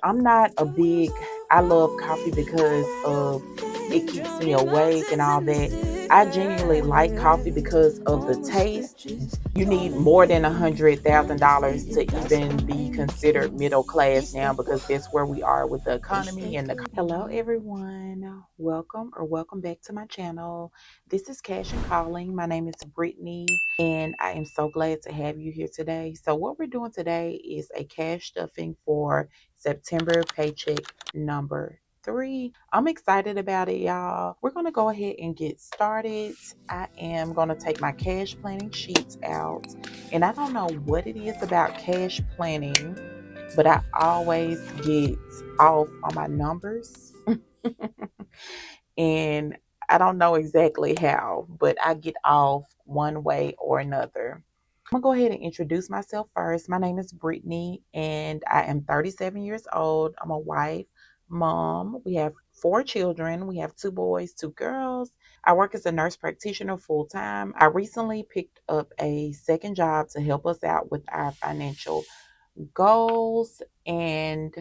I'm not a big, I love coffee because of it keeps me awake and all that. I genuinely like coffee because of the taste. You need more than $100,000 to even be considered middle class now because that's where we are with the economy and the. Hello, everyone. Welcome back to my channel. This is Cash and Calling. My name is Brittany, and I am so glad to have you here today. So, what we're doing today is a cash stuffing for September paycheck number 3. I'm excited about it, y'all. We're going to go ahead and get started. I am going to take my cash planning sheets out. And I don't know what it is about cash planning, but I always get off on my numbers. And I don't know exactly how, but I get off one way or another. I'm going to go ahead and introduce myself first. My name is Brittany, and I am 37 years old. I'm a wife, mom. We have 4 children. We have 2 boys, 2 girls. I work as a nurse practitioner full time. I recently picked up a second job to help us out with our financial goals. And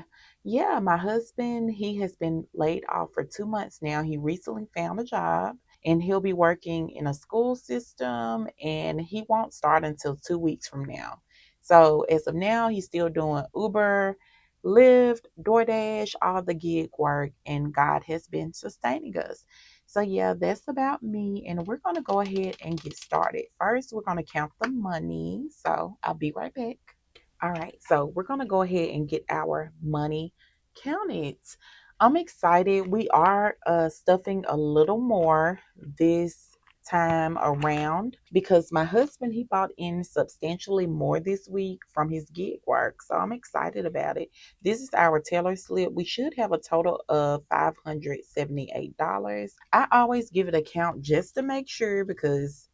yeah, my husband, he has been laid off for 2 months now. He recently found a job and he'll be working in a school system and he won't start until 2 weeks from now. So as of now, he's still doing Uber, Lyft, DoorDash, all the gig work, and God has been sustaining us. So yeah, that's about me, and we're going to go ahead and get started. First, we're going to count the money. So I'll be right back. All right, so we're going to go ahead and get our money counted. I'm excited. We are stuffing a little more this time around because my husband, he bought in substantially more this week from his gig work. So I'm excited about it. This is our teller slip. We should have a total of $578. I always give it a count just to make sure because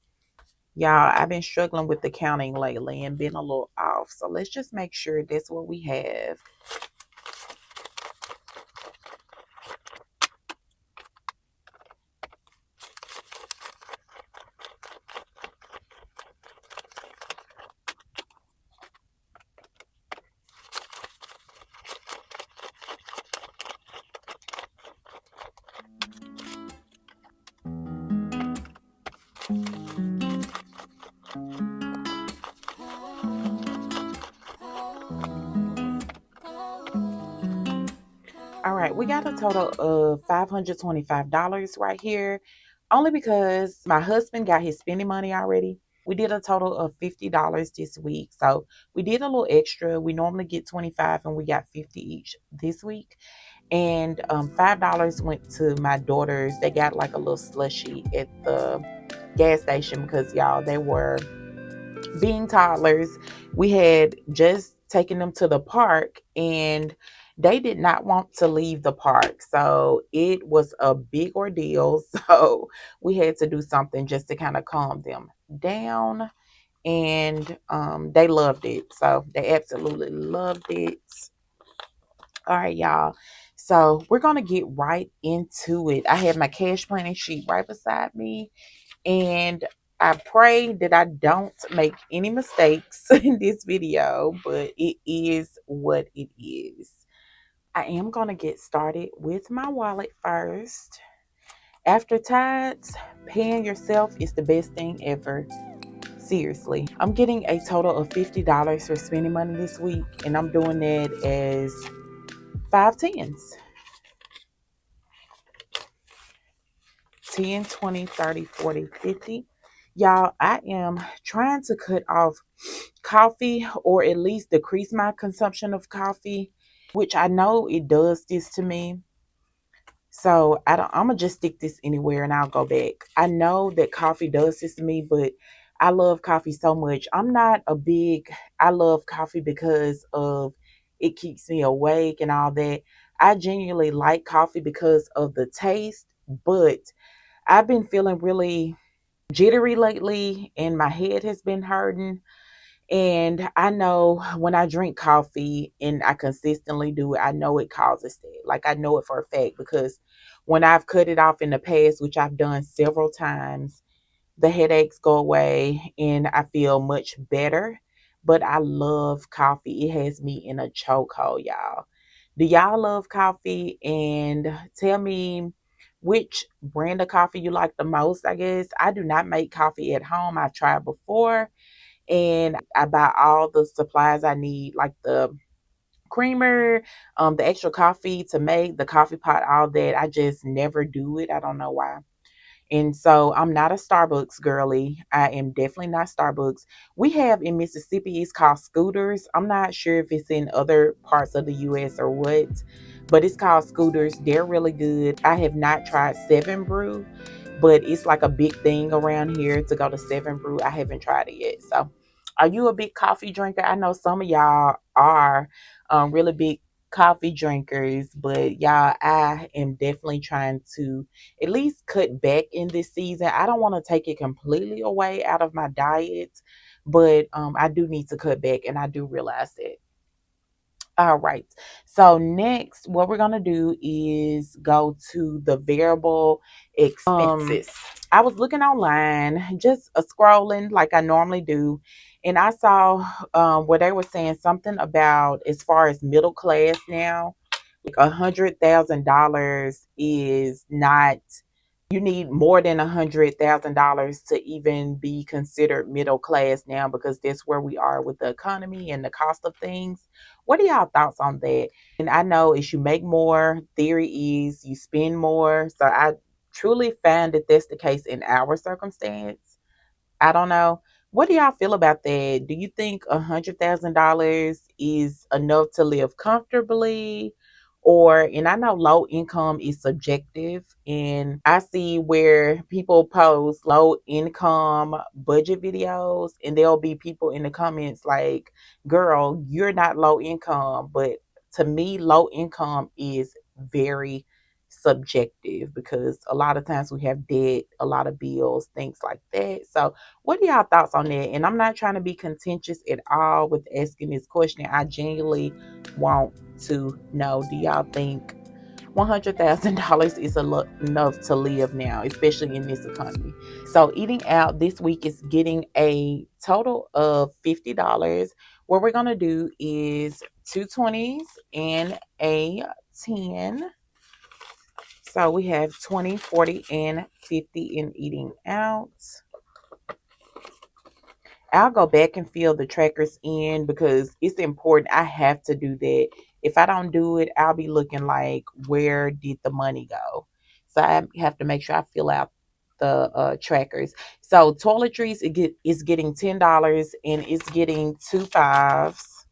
y'all, I've been struggling with the counting lately and been a little off. So let's just make sure that's what we have. All right, we got a total of $525 right here, only because my husband got his spending money already. We did a total of $50 this week. So we did a little extra. We normally get 25 and we got 50 each this week. And $5 went to my daughters. They got like a little slushy at the gas station because y'all, they were being toddlers. We had just taken them to the park and they did not want to leave the park. So it was a big ordeal. So we had to do something just to kind of calm them down. And they loved it. So they absolutely loved it. All right, y'all. So we're going to get right into it. I have my cash planning sheet right beside me. And I pray that I don't make any mistakes in this video, but it is what it is. I am going to get started with my wallet first. After tithes, paying yourself is the best thing ever. Seriously. I'm getting a total of $50 for spending money this week, and I'm doing that as 5 tens. 10, 20, 30, 40, 50. Y'all, I am trying to cut off coffee or at least decrease my consumption of coffee, which I know it does this to me. So I'm gonna just stick this anywhere and I'll go back. I know that coffee does this to me, but I love coffee so much. I love coffee because of it keeps me awake and all that. I genuinely like coffee because of the taste, but I've been feeling really jittery lately and my head has been hurting. And I know when I drink coffee and I consistently do it, I know it causes that. Like I know it for a fact because when I've cut it off in the past, which I've done several times, the headaches go away and I feel much better. But I love coffee. It has me in a chokehold, y'all. Do y'all love coffee? And tell me which brand of coffee you like the most. I guess I do not make coffee at home. I tried before, and I buy all the supplies I need, like the creamer, the extra coffee to make, the coffee pot, all that. I just never do it. I don't know why. And so I'm not a Starbucks girly. I am definitely not Starbucks. We have in Mississippi, it's called Scooters. I'm not sure if it's in other parts of the US or what, but it's called Scooters. They're really good. I have not tried Seven Brew, but it's like a big thing around here to go to Seven Brew. I haven't tried it yet. So, are you a big coffee drinker? I know some of y'all are really big coffee drinkers, but y'all, I am definitely trying to at least cut back in this season. I don't want to take it completely away out of my diet, but I do need to cut back, and I do realize that. All right. So next, what we're gonna do is go to the variable expenses. I was looking online, just scrolling like I normally do, and I saw where they were saying something about as far as middle class now, like $100,000 is not, you need more than $100,000 to even be considered middle class now, because that's where we are with the economy and the cost of things. What are y'all thoughts on that? And I know as you make more, theory is you spend more. So I truly find that that's the case in our circumstance. I don't know. What do y'all feel about that? Do you think $100,000 is enough to live comfortably? Or, and I know low income is subjective, and I see where people post low income budget videos, and there'll be people in the comments like, girl, you're not low income. But to me, low income is very subjective, because a lot of times we have debt, a lot of bills, things like that. So what are y'all thoughts on that? And I'm not trying to be contentious at all with asking this question. I genuinely want to know, do y'all think $100,000 is enough to live now, especially in this economy? So eating out this week is getting a total of $50. What we're going to do is two 20s and a 10. So we have 20, 40, and 50 in eating out. I'll go back and fill the trackers in because it's important. I have to do that. If I don't do it, I'll be looking like, where did the money go? So I have to make sure I fill out the trackers. So toiletries is getting $10, and it's getting two fives.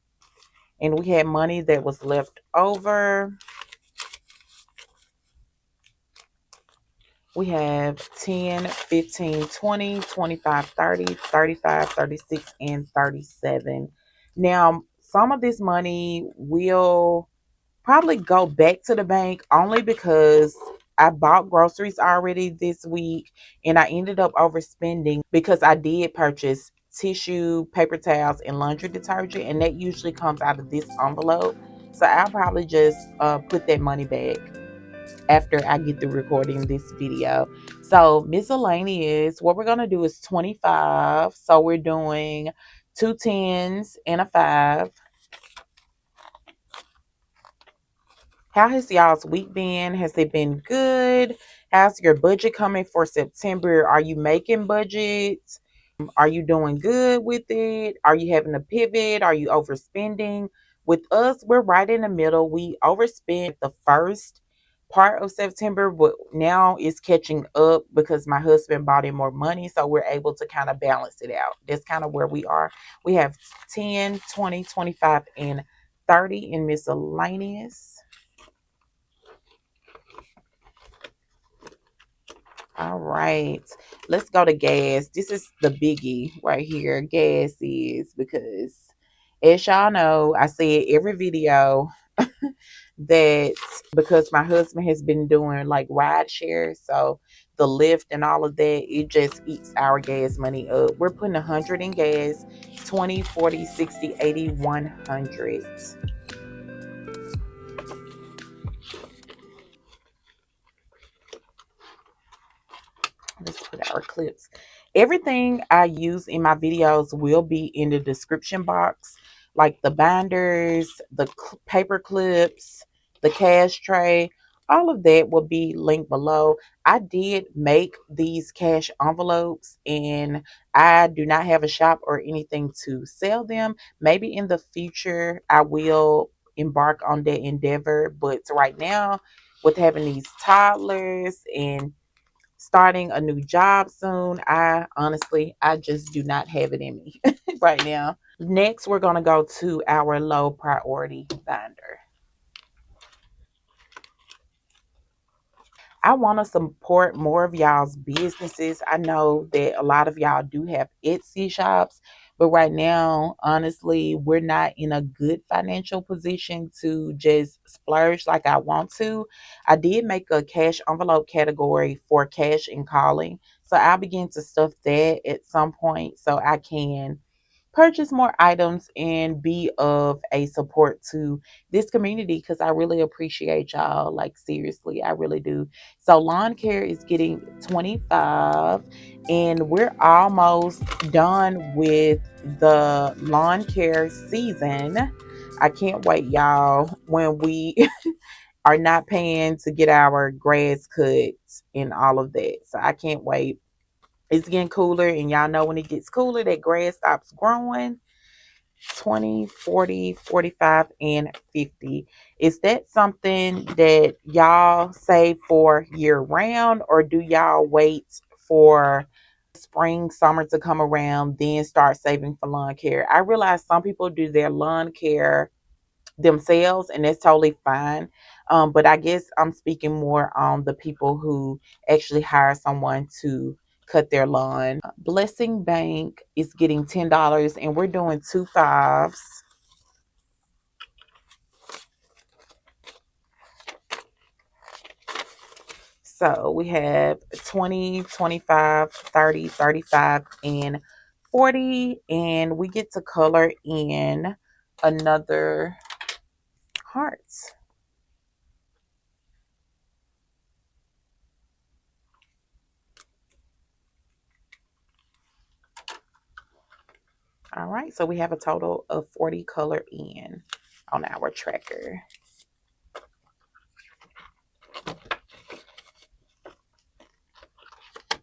And we had money that was left over. We have 10, 15, 20, 25, 30, 35, 36, and 37. Now, some of this money will probably go back to the bank, only because I bought groceries already this week, and I ended up overspending because I did purchase tissue, paper towels, and laundry detergent, and that usually comes out of this envelope. So I'll probably just put that money back after I get through recording this video. So miscellaneous, what we're gonna do is 25. So we're doing two tens and a five. How has y'all's week been? Has it been good? How's your budget coming for September? Are you making budgets? Are you doing good with it? Are you having a pivot? Are you overspending? With us, we're right in the middle. We overspent the first part of September, but now it's catching up because my husband bought in more money. So we're able to kind of balance it out. That's kind of where we are. We have 10, 20, 25, and 30 in miscellaneous. All right, let's go to gas. This is the biggie right here. Gas is because, as y'all know, I say it every video that because my husband has been doing like ride share, so the Lyft and all of that, it just eats our gas money up. We're putting 100 in gas, 20, 40, 60, 80, 100. Let's put our clips. Everything I use in my videos will be in the description box, like the binders, the paper clips, the cash tray. All of that will be linked below. I did make these cash envelopes and I do not have a shop or anything to sell them. Maybe in the future I will embark on that endeavor, but right now, with having these toddlers and starting a new job soon, I just do not have it in me right now. Next, we're going to go to our low priority binder. I want to support more of y'all's businesses. I know that a lot of y'all do have Etsy shops, but right now, honestly, we're not in a good financial position to just splurge like I want to. I did make a cash envelope category for cash and calling, so I'll begin to stuff that at some point so I can purchase more items and be of a support to this community because I really appreciate y'all. Like, seriously, I really do. So, lawn care is getting 25, and we're almost done with the lawn care season. I can't wait, y'all, when we are not paying to get our grass cut and all of that. So, I can't wait. It's getting cooler, and y'all know when it gets cooler, that grass stops growing. 20, 40, 45, and 50. Is that something that y'all save for year round, or do y'all wait for spring, summer to come around, then start saving for lawn care? I realize some people do their lawn care themselves, and that's totally fine. But I guess I'm speaking more on the people who actually hire someone to cut their lawn. Blessing Bank is getting $10, and we're doing two fives. So we have 20, 25, 30, 35, and 40. And we get to color in another heart. All right, so we have a total of 40 color in on our tracker.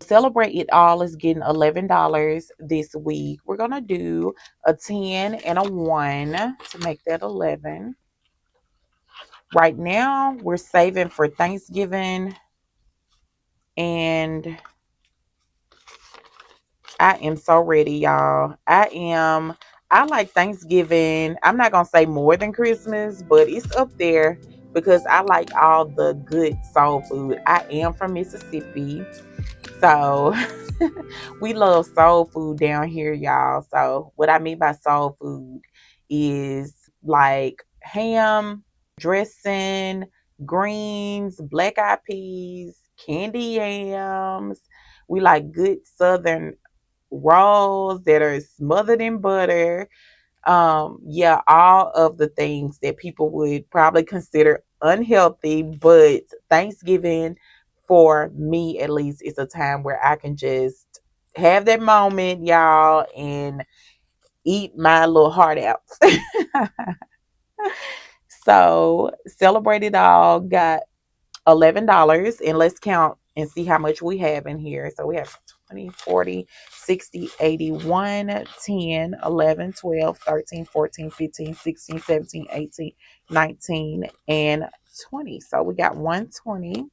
Celebrate It All is getting $11 this week. We're going to do a 10 and a 1 to make that 11. Right now, we're saving for Thanksgiving, and I am so ready, y'all. I like Thanksgiving. I'm not going to say more than Christmas, but it's up there because I like all the good soul food. I am from Mississippi, so we love soul food down here, y'all. So what I mean by soul food is like ham, dressing, greens, black eyed peas, candy yams. We like good southern rolls that are smothered in butter. Yeah, all of the things that people would probably consider unhealthy, but Thanksgiving, for me at least, is a time where I can just have that moment, y'all, and eat my little heart out. So, Celebrate It All got $11, and let's count and see how much we have in here. So we have 20, 40, 60, 81, 10, 11, 12, 13, 14, 15, 16, 17, 18, 19, and 20. So we got 120.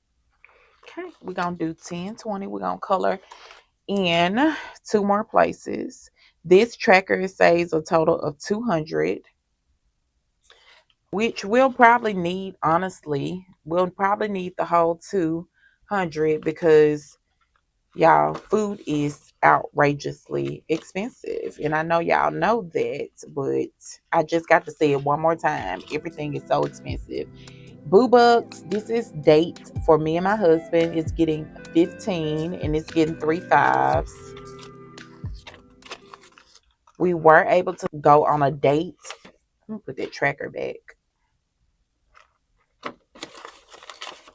Okay, we're going to do 10, 20. We're going to color in two more places. This tracker says a total of 200, which we'll probably need, honestly. We'll probably need the whole 200 because y'all, food is outrageously expensive. And I know y'all know that, but I just got to say it one more time. Everything is so expensive. Boo Bucks, this is date for me and my husband. It's getting 15, and it's getting 3 fives. We were able to go on a date. Let me put that tracker back.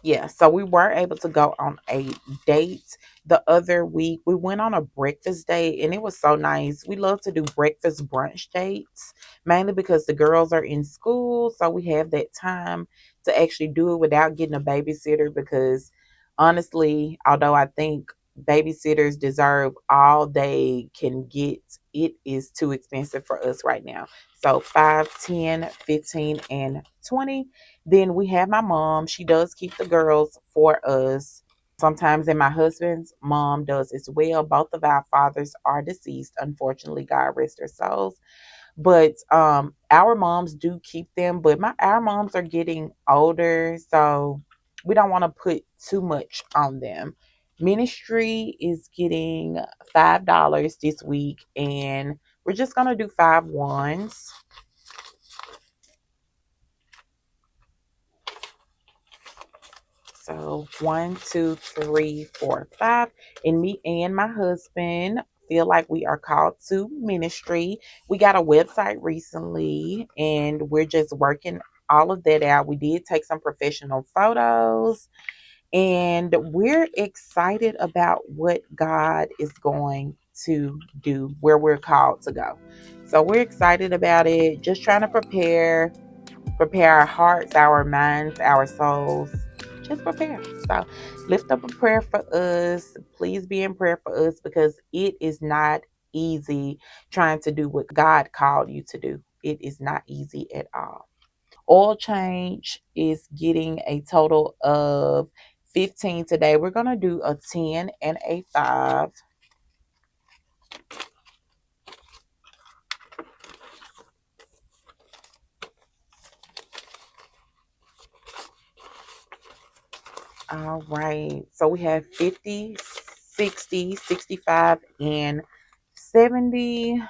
Yeah, so we were able to go on a date the other week. We went on a breakfast date, and it was so nice. We love to do breakfast brunch dates, mainly because the girls are in school, so we have that time to actually do it without getting a babysitter, because honestly, although I think babysitters deserve all they can get, it is too expensive for us right now. So 5, 10, 15, and 20. Then we have my mom. She does keep the girls for us sometimes, and my husband's mom does as well. Both of our fathers are deceased, unfortunately. God rest their souls. But our moms do keep them, but my our moms are getting older, so we don't want to put too much on them. Ministry is getting $5 this week, and we're just gonna do 5 ones. So 1, 2, 3, 4, 5. And me and my husband feel like we are called to ministry. We got a website recently and we're just working all of that out. We did take some professional photos and we're excited about what God is going to do, where we're called to go. So we're excited about it, just trying to prepare our hearts, our minds, our souls. Just prepare. So lift up a prayer for us. Please be in prayer for us because it is not easy trying to do what God called you to do. It is not easy at all. Oil change is getting a total of 15 today. We're going to do a 10 and a 5. All right. So we have 50, 60, 65, and 70.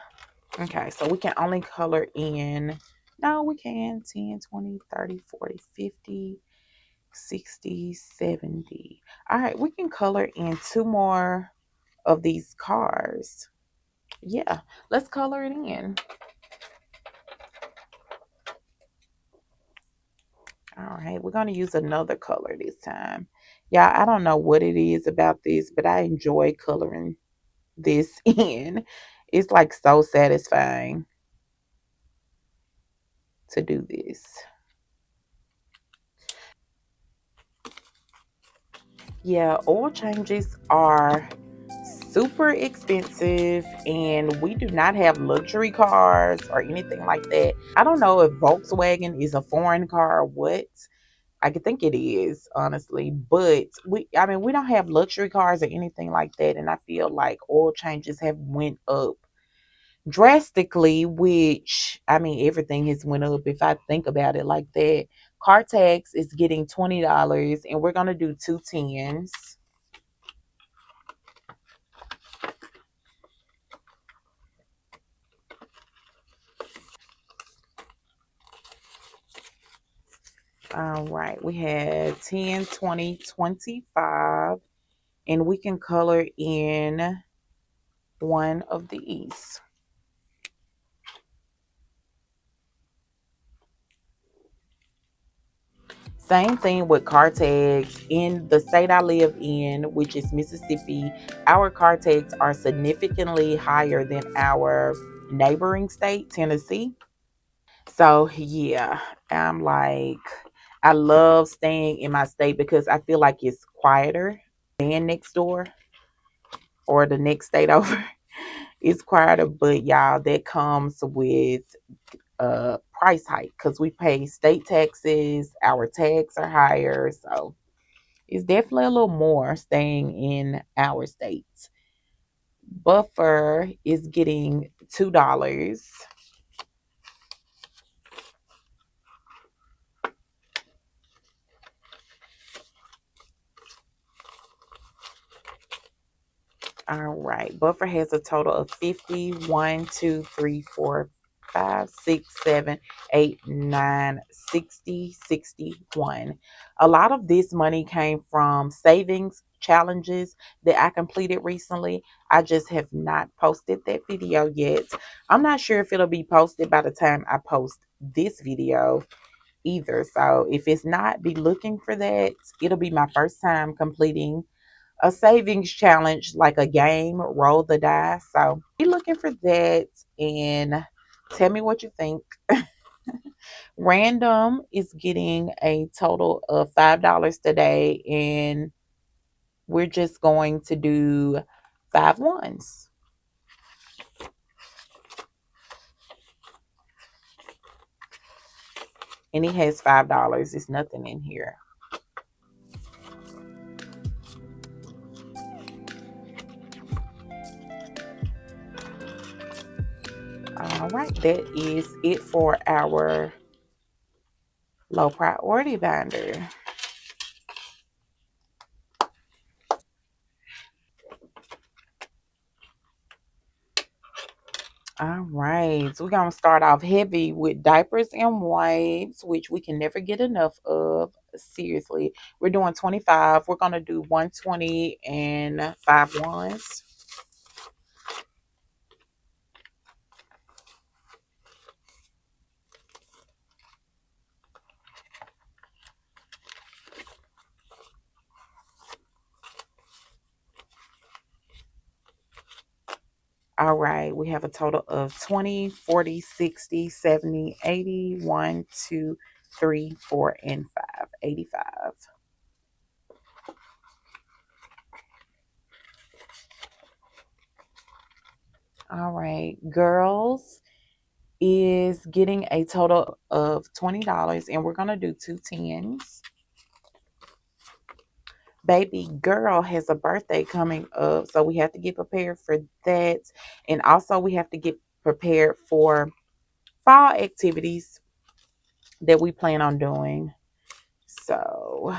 Okay. So we can only color in, no, we can 10, 20, 30, 40, 50, 60, 70. All right. We can color in 2 more of these cars. Yeah. Let's color it in. All right. We're going to use another color this time. Yeah. I don't know what it is about this, but I enjoy coloring this in. It's like so satisfying to do this. Yeah, oil changes are super expensive and we do not have luxury cars or anything like that. I don't know if Volkswagen is a foreign car or what. I could think it is, honestly, but we don't have luxury cars or anything like that, and I feel like oil changes have went up drastically, which everything has went up if I think about it like that. Car tax is getting $20 and we're gonna do 2 10s. All right, we have 10, 20, 25, and we can color in one of these. Same thing with car tags. In the state I live in, which is Mississippi, our car tags are significantly higher than our neighboring state, Tennessee. So, yeah, I'm like, I love staying in my state because I feel like it's quieter than next door or the next state over. It's quieter, but y'all, that comes with price hike because we pay state taxes, our tags are higher, so it's definitely a little more staying in our states. Buffer is getting $2. All right. Buffer has a total of 50. 1, 2, 3, 4, 5, 6, 7, 8, 9, 60, 61. A lot of this money came from savings challenges that I completed recently. I just have not posted that video yet. I'm not sure if it'll be posted by the time I post this video either. So if it's not, be looking for that. It'll be my first time completing a savings challenge, like a game, roll the dice. So be looking for that and tell me what you think. Random is getting a total of $5 today, and we're just going to do 5 ones. And he has $5. There's nothing in here. All right, that is it for our low priority binder. All right, so we're gonna start off heavy with diapers and wipes, which we can never get enough of. Seriously, we're doing 25. We're gonna do 120 and 5 ones. All right, we have a total of 20, 40, 60, 70, 80, 1, 2, 3, 4, and 5. 85. All right, girls is getting a total of $20, and we're gonna do 2 10s. Baby girl has a birthday coming up, so we have to get prepared for that. And also, we have to get prepared for fall activities that we plan on doing. So,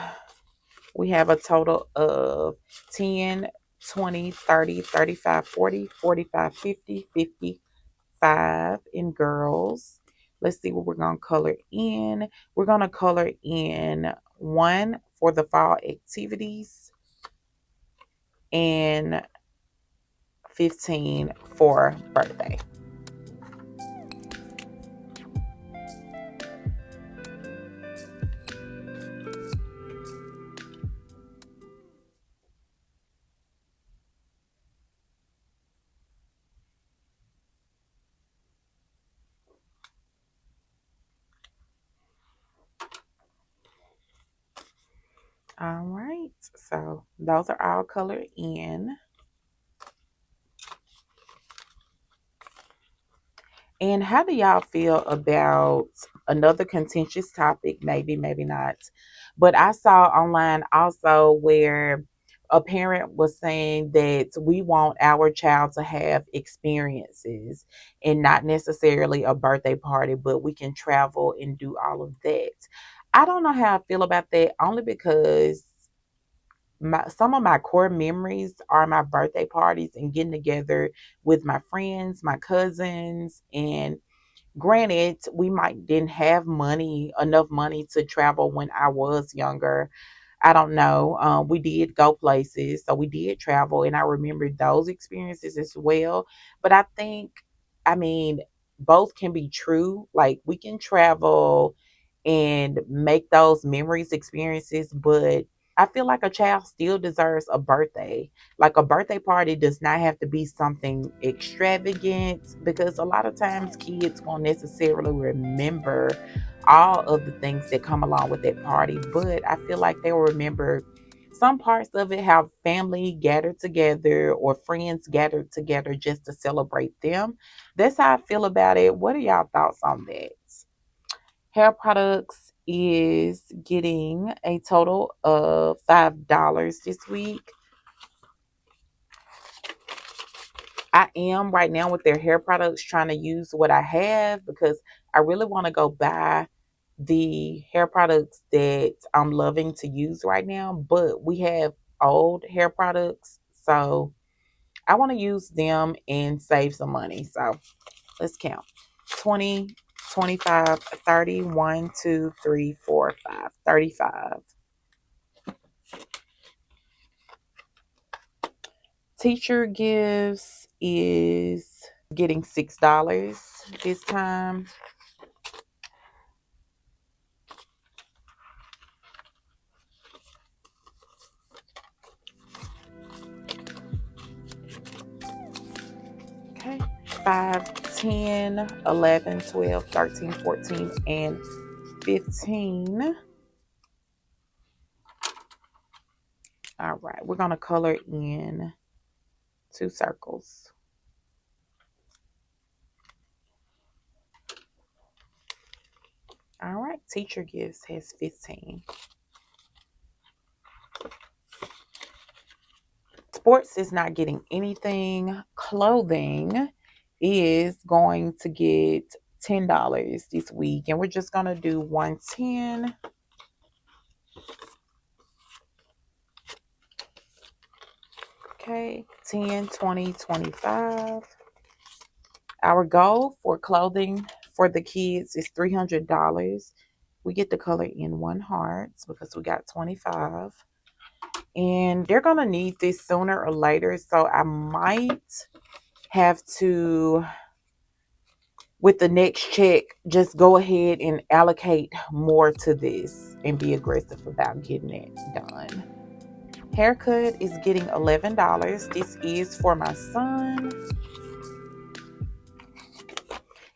we have a total of 10, 20, 30, 35, 40, 45, 50, 55 in girls. Let's see what we're going to color in. We're going to color in 1 for the fall activities and 15 for birthday. All right, so those are all colored in. And how do y'all feel about another contentious topic? Maybe, maybe not. But I saw online also where a parent was saying that we want our child to have experiences and not necessarily a birthday party, but we can travel and do all of that. I don't know how I feel about that, only because some of my core memories are my birthday parties and getting together with my friends, my cousins, and granted, we might didn't have enough money to travel when I was younger. I don't know. We did go places, so we did travel, and I remember those experiences as well. But I think, I mean, both can be true. Like we can travel and make those memories, experiences, but I feel like a child still deserves a birthday. Like a birthday party does not have to be something extravagant because a lot of times kids won't necessarily remember all of the things that come along with that party, but I feel like they will remember some parts of it, how family gathered together or friends gathered together just to celebrate them. That's how I feel about it. What are y'all thoughts on that? Hair products is getting a total of $5 this week. I am right now with their hair products trying to use what I have because I really want to go buy the hair products that I'm loving to use right now, but we have old hair products, so I want to use them and save some money. So let's count. 20, 25, 30, 1, 2, 3, 4, 5, 35. Teacher gifts is getting $6 this time. Okay, 5, 10, 11, 12, 13, 14, and 15. All right, we're going to color in 2 circles. All right, teacher gifts has 15. Sports is not getting anything. Clothing is going to get $10 this week, and we're just going to do 110. Okay, 10, 20, 25. Our goal for clothing for the kids is $300. We get the color in 1 heart because we got 25. And they're going to need this sooner or later. So I might have to, with the next check, just go ahead and allocate more to this and be aggressive about getting it done. Haircut is getting $11. This is for my son.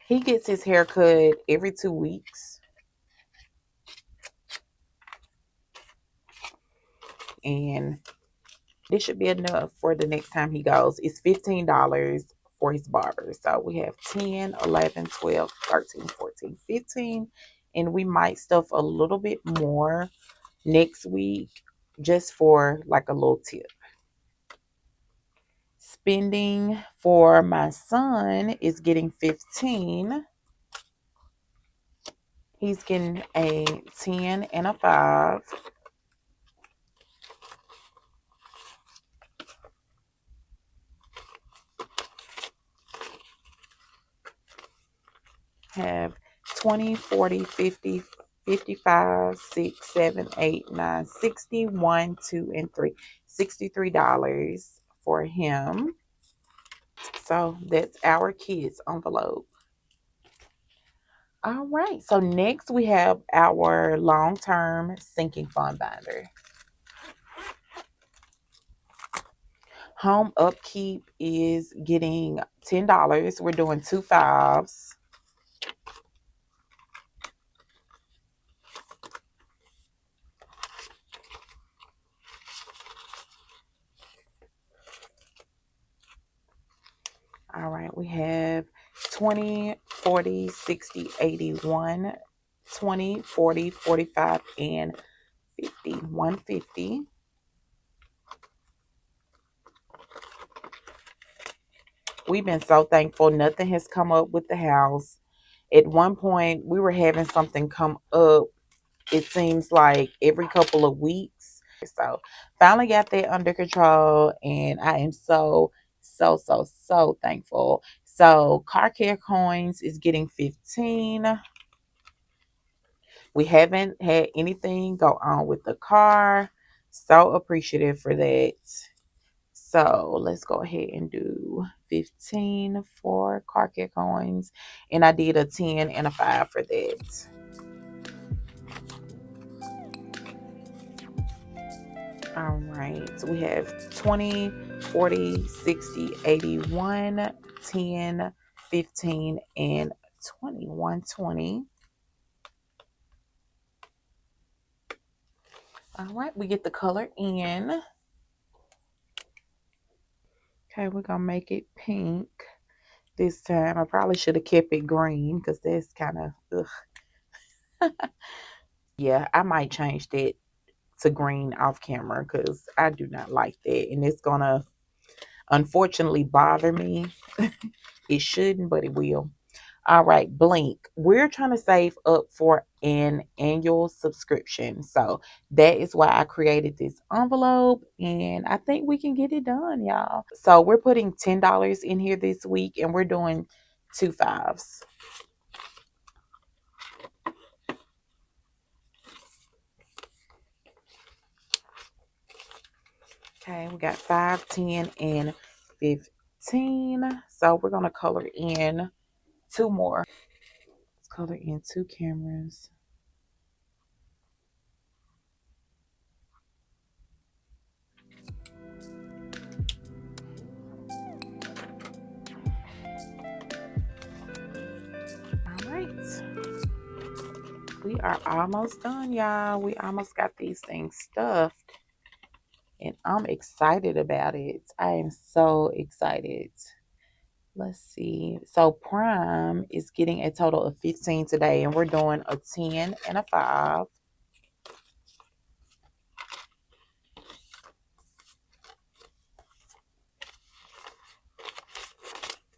He gets his haircut every 2 weeks. And this should be enough for the next time he goes. It's $15 for his barber. So we have 10, 11, 12, 13, 14, 15. And we might stuff a little bit more next week just for like a little tip. Spending for my son is getting 15. He's getting a 10 and a 5. Have 20, 40, 50, 55, 6, 7, 8, 9, 60, 1, 2, and 3. $63 for him. So that's our kids envelope. All right. So next we have our long-term sinking fund binder. Home upkeep is getting $10. We're doing 2 5s. All right, we have 20, 40, 60, 81, 20, 40, 45, and 50. 150. We've been so thankful. Nothing has come up with the house. At one point, we were having something come up, it seems like every couple of weeks. So finally got that under control, and I am so thankful. So car care coins is getting 15. We haven't had anything go on with the car. So appreciative for that. So let's go ahead and do 15 for car care coins. And I did a 10 and a 5 for that. All right. So we have 20, 40, 60, 81, 10, 15, and 20. 120. All right. We get the color in. Okay, we're going to make it pink this time. I probably should have kept it green because that's kind of, ugh. Yeah, I might change that to green off camera because I do not like that. And it's going to unfortunately bother me. It shouldn't, but it will. All right, Blink. We're trying to save up for an annual subscription. So that is why I created this envelope, and I think we can get it done, y'all. So we're putting $10 in here this week, and we're doing 2 5s. Okay, we got 5, 10, and 15. So we're going to color in 2 more. Let's color in 2 cameras. We are almost done, y'all. We almost got these things stuffed. And I'm excited about it. I am so excited. Let's see. So Prime is getting a total of 15 today, and we're doing a 10 and a 5.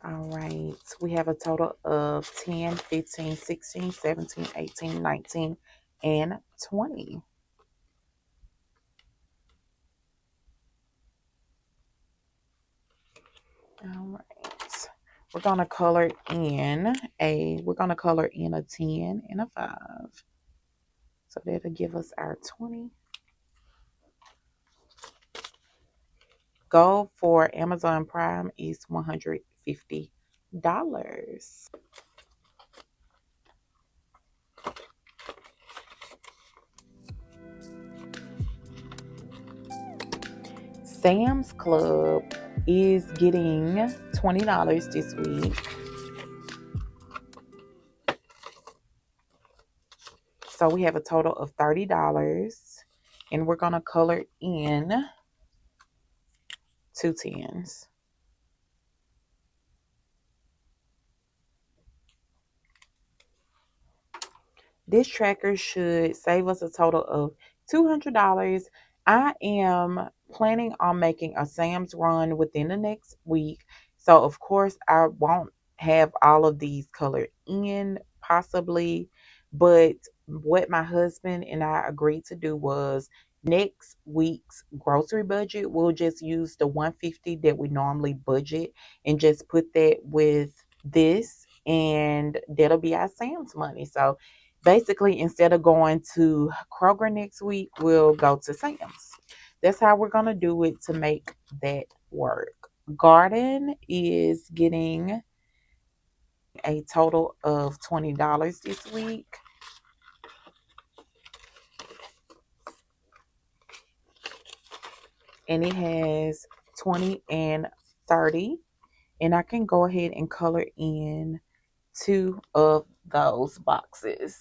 All right. We have a total of 10, 15, 16, 17, 18, 19, and 20. All right. We're gonna color in a 10 and a 5. So that'll give us our 20. Goal for Amazon Prime is $150. Sam's Club is getting $20 this week. So we have a total of $30. And we're going to color in 2 tens. This tracker should save us a total of $200. I am planning on making a Sam's run within the next week. So, of course, I won't have all of these colored in possibly. But what my husband and I agreed to do was next week's grocery budget, we'll just use the 150 that we normally budget and just put that with this, and that'll be our Sam's money. So basically, instead of going to Kroger next week, we'll go to Sam's. That's how we're going to do it to make that work. Garden is getting a total of $20 this week. And it has 20 and 30. And I can go ahead and color in 2 of those boxes.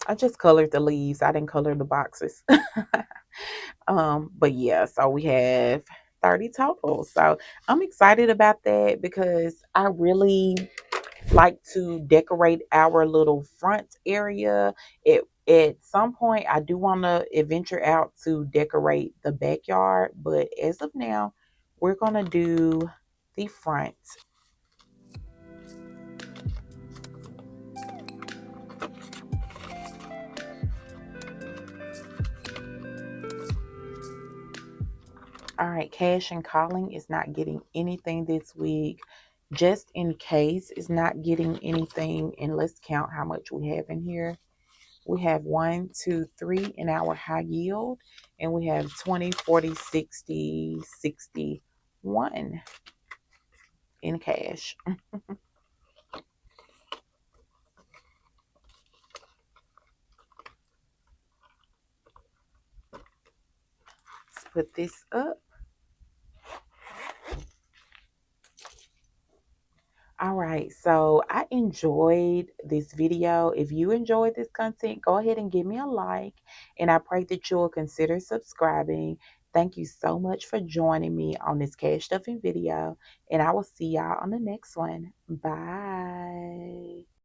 I just colored the leaves. I didn't color the boxes. But yeah, so we have 30 total. So I'm excited about that because I really like to decorate our little front area. At some point, I do want to venture out to decorate the backyard, but as of now, we're gonna do the front. All right, Cash and Calling is not getting anything this week. Just in case is not getting anything, and let's count how much we have in here. We have 1, 2, 3 in our high yield, and we have 20, 40, 60, 61 in cash. Let's put this up. All right, so I enjoyed this video. If you enjoyed this content, go ahead and give me a like, and I pray that you will consider subscribing. Thank you so much for joining me on this cash stuffing video, and I will see y'all on the next one. Bye.